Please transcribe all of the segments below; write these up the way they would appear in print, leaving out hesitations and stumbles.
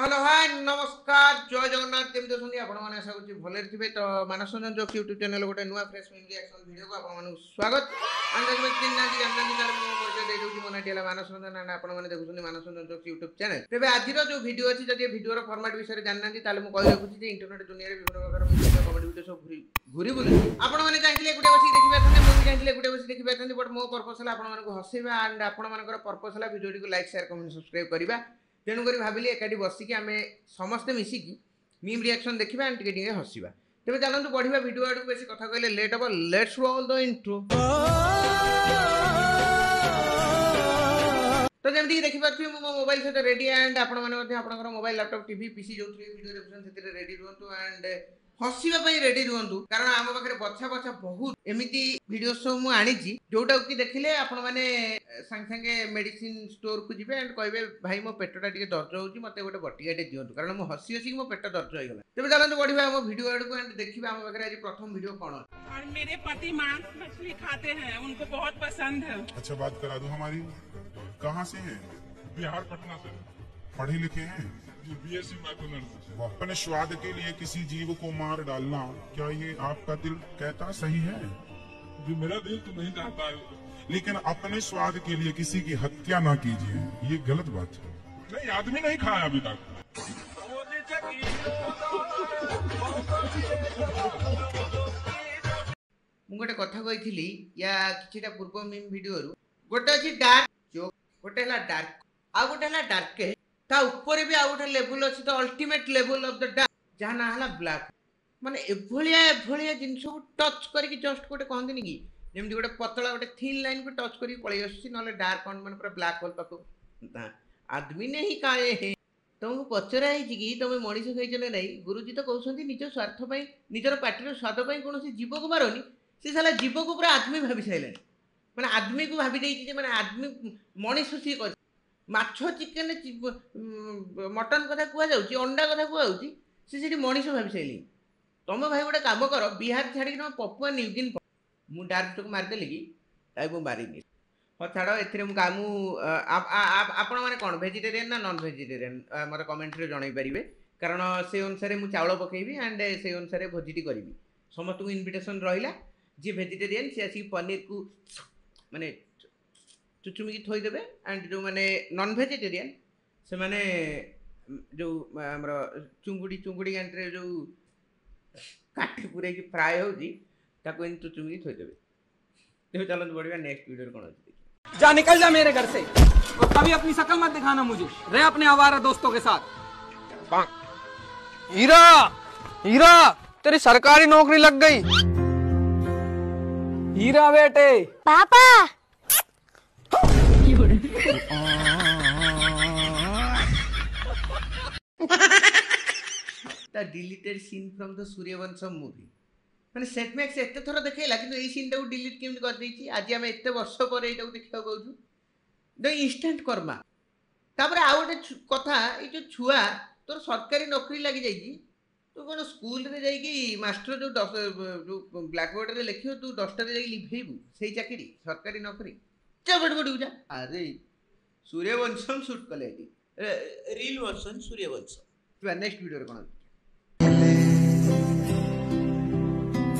Hello hi नमस्कार जय जगन्नाथ केमती अछंती आपण माने आशा करछि भले थिबे तो मानस रंजन जोक यूट्यूब चैनल गोटे नुआ फ्रेश मिल रिएक्शन वीडियो को आपण माने स्वागत अंदाज में तीन नाजी जाननाजी तार मो परिचय दे दोछि मोना टिला मानस रंजन ना आपण माने देखुछनी मानस रंजन जोक यूट्यूब चैनल तेबे आजि रो जो वीडियो अछि जदि वीडियो रो फॉर्मेट विषय जाननाजी ताले मु कहि रखुछि जे इंटरनेट दुनिया रे विभिन्न प्रकार वीडियो कमेडी वीडियो सब घुरी बुली आपण माने चाहिले गुटे बसी देखिबा थने मु चाहिले गुटे बसी देखिबा थने बट मो पर्पस हला आपण माने को हसेबा एंड आपण मानकर पर्पस हला वीडियो को लाइक शेयर कमेंट सब्सक्राइब करबा तेणुक भाविली एकाठी बसिकी आम समस्ते मिसिकी मीम रिएक्शन देखा एंड टिके हसवा तेज चलते बढ़िया वीडियो आड़ बेस कथा कहले लेट हम लेट्स रोल द इंट्रो। तो जमी देखिए मो मोबाइल सहित रेडी एंड आपंकर मोबाइल लैपटॉप टीवी पीसी जो वीडियो देखुन से रेडी रुहतु एंड हसवाई रेडी रुहतु कारण आम पाखे बछा बछा बहुत एमती वीडियो सब मुझे जोटा कि देखिले आपण मैंने सांगे सांगे मेडिसिन स्टोर को जी एंड कहे भाई मो पेटा टे दर्ज होती मत गोटे बटिकाटे दिंतु कारण मुझे हसी हसी मो पेट दर्ज हो गला तेज चलते बढ़िया आम वीडियो आड़ को एंड देखिए आम पाखे आज प्रथम वीडियो कौन और मेरे पति मांस मछली खाते हैं उनको बहुत पसंद है। अच्छा बात करा दो हमारी कहाँ से हैं? बिहार पटना से पढ़े लिखे हैं? जी बीएससी मैथमेटिक्स। अपने स्वाद के लिए किसी जीव को मार डालना क्या ये आपका दिल कहता सही है? जी मेरा दिल तो नहीं चाहता है। लेकिन अपने स्वाद के लिए किसी की हत्या ना कीजिए, ये गलत बात है। नहीं आदमी नहीं खाया अभी तक। गोटे कथा कही या कि पूर्व मीम वीडियो गोटे अच्छी डार्क जोक गोटे डार्क आ गोटे डार्क ता ऊपर भी आ गोटे लेवल अच्छी तो ultimate level of the dark जहाँ ना है ब्लैक माने एभलिया जिनस को टच करके जस्ट गोटे कहते कि जमी गोटे पतला गोटे थिन लाइन को टच करके पलि आस डार्क मान पूरा ब्लैक होल पाक आदमी नहीं काए है तुमको पचरा है कि तुम मनीष खाई ना नहीं गुरुजी तो कहते निज स्वार्थ निजर पार्टी स्वाद कौन जीव को मारनी सी सारा जीव को पूरा आदमी भावी सारे मैंने आदमी को भावी मैंने आदमी मनीष सी माछ चिकेन मटन कथा कहु अंडा कथा कहु सी मनीष भावी सारे तुम भाई गोटे कम कर बिहार छाड़ी तुम पपुआ न्यूगिन मु डार्क चोक मारिदेली कि मारिनी हाँ छाड़ आपण मैंने कौन भेजिटेरियन ना नॉन भेजिटेरियन मोर कमेंट रे जणाई पारे कारण से अनुसार मुझे चाउल पकेबी एंड से अनुसार भोजीटी करी समस्त को इनविटेशन रहा जी भेजिटेरियन सी आसिक पनीर को माने चुचुमिकी थोईदेवे एंड जो मैंने नॉन भेजिटेरियन से मैंने जो आमर चुंगुड़ी गांठे जो काटी पूरे फ्राए होती चुचुमिकी थोईदेवे तेज चलते बढ़िया नेक्स्ट वीडियो कौन अच्छी जा निकल जा मेरे घर से और कभी अपनी शक्ल मत दिखाना मुझे रहे अपने आवारा दोस्तों के साथ। हीरा हीरा तेरी सरकारी नौकरी लग गई। हीरा बेटे पापा the deleted scene from the Sooryavansham movie मैंने सेटमैक्स एत थर देखला कि ये सीन टाक डिलीट केमती करदे आज आम एत वर्ष पर यहाँ देखा कहूँ द इंस्टांट कर्मा तापर आ गोटे कथा ये जो छुआ तोर सरकारी नौकरी लगी जाइए तू कौन स्कूल रे जाइए मास्टर जो ब्लैक बोर्ड रे लिखियो तू 10टा रे लिखेबू से चाकरी सरकारी नौकरी चबड़ बड़ जा अरे सूर्यवंशम शूट कले reel version Sooryavansham next video कौन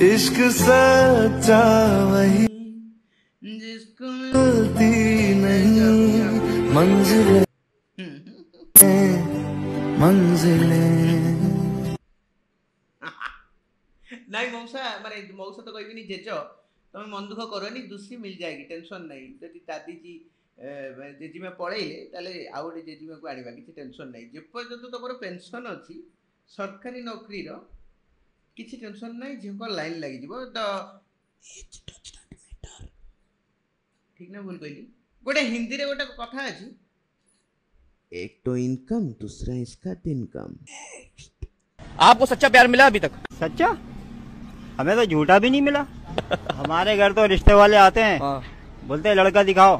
इश्क सच्चा वही जिसको मिलती नहीं मंजिलें नहीं मौसा माने मौसा तो कहबी जेज तुम मन दुख करनी दूसरी मिल जाएगी टेंशन नहीं जब दादी जी जेजीमा पलैले ताले आउ गोटे जेजीमा को आनिबा किसी टेंशन नहीं जेपर्यंत तुम पेंशन अच्छी सरकारी नौकरी रो किसी टेंशन नहीं झील लाइन लगी तो ठीक ना भूल कहली गोटे हिंदी रे गोटे कथा अछि एक तो इनकम दूसरा इसका इनकम। आपको सच्चा प्यार मिला अभी तक? सच्चा हमें तो झूठा भी नहीं मिला। हमारे घर तो रिश्ते वाले आते हैं बोलते हैं लड़का दिखाओ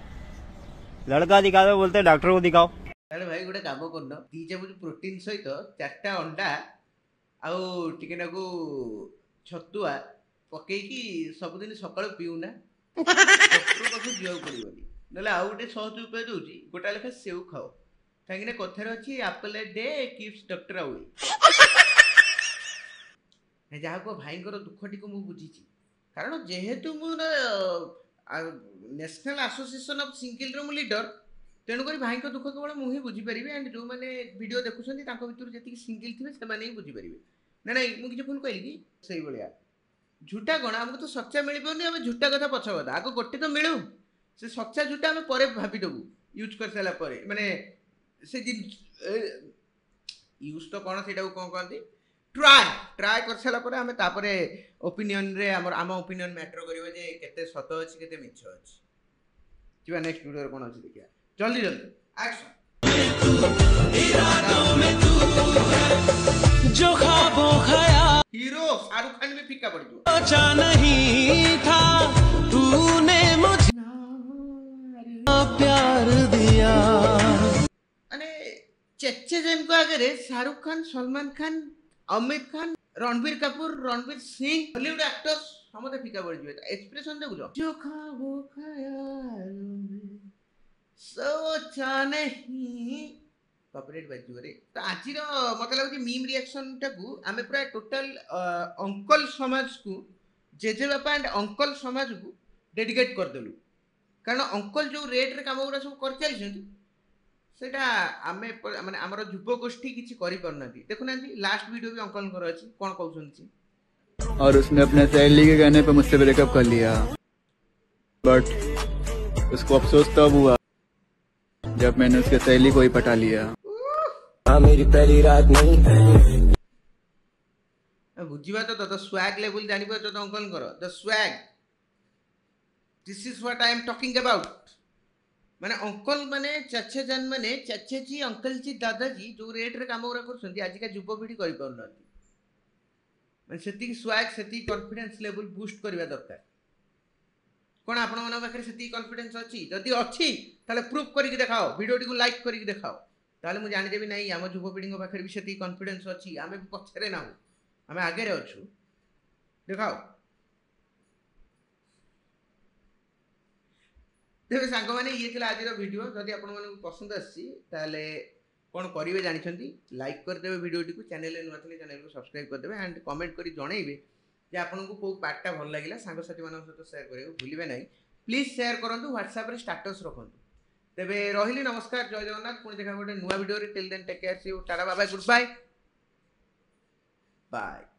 बोलते हैं डॉक्टर को दिखाओ। अरे भाई गोटे काम करन दी चामच प्रोटीन सहित 4टा अंडा आउ टिके नाकू छतुआ पकईकी सबुदिन सकाळु पीउना डॉक्टर पाखु दिया पड़ोनी ना आउ गोटे सहज उपाय दूसरी गोटा लेखा सेव खाओ कहीं कथार अच्छी apple a day keeps doctor away जहाँ को भाई दुखटी को मुझे बुझी कारण जेहेतु more national association of single room leader तेणुक भाई दुख केवल मुझे बुझीपारि एंड जो मैंने वीडियो देखुं भर जी सिंगल थे से बुझीपारे ना ना मुझे भूल कहली कि से भाया झूठा कौन आमको तो सच्चा मिल पानी आम झूठा कथा पछ कथा आग गोटे तो मिलू से सच्चा झूठा आम पर भाविदेबू यूज कर सारापर माने से यूज तो कौन से कौन कहते ट्राए ट्राए कर सारापर आम तापर ओपिनियन रे आम ओपिनियन मैटर करिवे जे केते सत अछि केते मिछ अछि किबा नेक्स्ट वीडियो रे कोन अछि देखिया जल्दी जल्दी एक्शन जो ख्वाबों खया हीरो शाहरुख खान भी फीका पड़ गयो सोचा नहीं था तूने मुझे प्यार दिया अने चच्चे जन को अगर शाहरुख खान सलमान खान अमित खान रणबीर कपूर रणबीर सिंह हॉलीवुड एक्टर्स समझे फीका पड़ गयो एक्सप्रेशन देखो जो ख्वाबों ख्याल में सोचा नहीं कॉपीराइट बाजी रे तो आज मत लगे मीम रिएक्शन टाकू आम पूरा टोटल अंकल समाज को जेजे बापा एंड अंकल समाज को डेडिकेट करदेलु कारण अंकल जो रेट रे काम गुड़ा सब कर चलते सेटा आमे माने हमर युव गोष्ठी किछि करि परना देखुना लास्ट वीडियो भी अंकल कर अछि कोन कहउछन और उसने अपने सहेली के कहने पे मुझसे ब्रेकअप कर लिया बट उसको अफसोस तब हुआ जब मैंने उसके सहेली को ही पटा लिया मेरी पहली रात नहीं बुझीबा तो द स्वैग लेवल जानि पर तो अंकल कर the swag this is what I am talking about माने अंकल माने चचे जन माने चचे जी अंकल जी दादा जी जो रेट रे काम उरा करछंती आज का युवा पीढ़ी करि परनाती माने सेति स्वैग सेति कॉन्फिडेंस लेवल बूस्ट करबा दरकार कोन आपण मन पाखरे सेति कॉन्फिडेंस अछि जदी अछि ताले प्रूफ करिक देखाओ वीडियो टी को लाइक करिक देखाओ ताले मु जानि देबी नहीं हम युवा पीढ़ी पाखरे भी सेति कॉन्फिडेंस अछि आमे पछरे ना आमे आगे रे अछु देखाओ तेरे सांग मैंने ये आज वीडियो जदि आपण मन पसंद आसी ताले कौन करेंगे जानते लाइक करदे वीडियो टी को चैनल नुआ थे चैनल को सब्सक्राइब करदे एंड कमेंट करी जनइबे जे आपको कौ पार्टा भल लगे सांगसाथी मान सहित शेयर करेंगे भूलिए ना प्लीज शेयर करूँ व्हाट्सएप रे स्टेटस रखु तेरे रही नमस्कार जय जगन्नाथ पुणी देखा गोटे नुआ video till then take care see you tata bye bye goodbye bye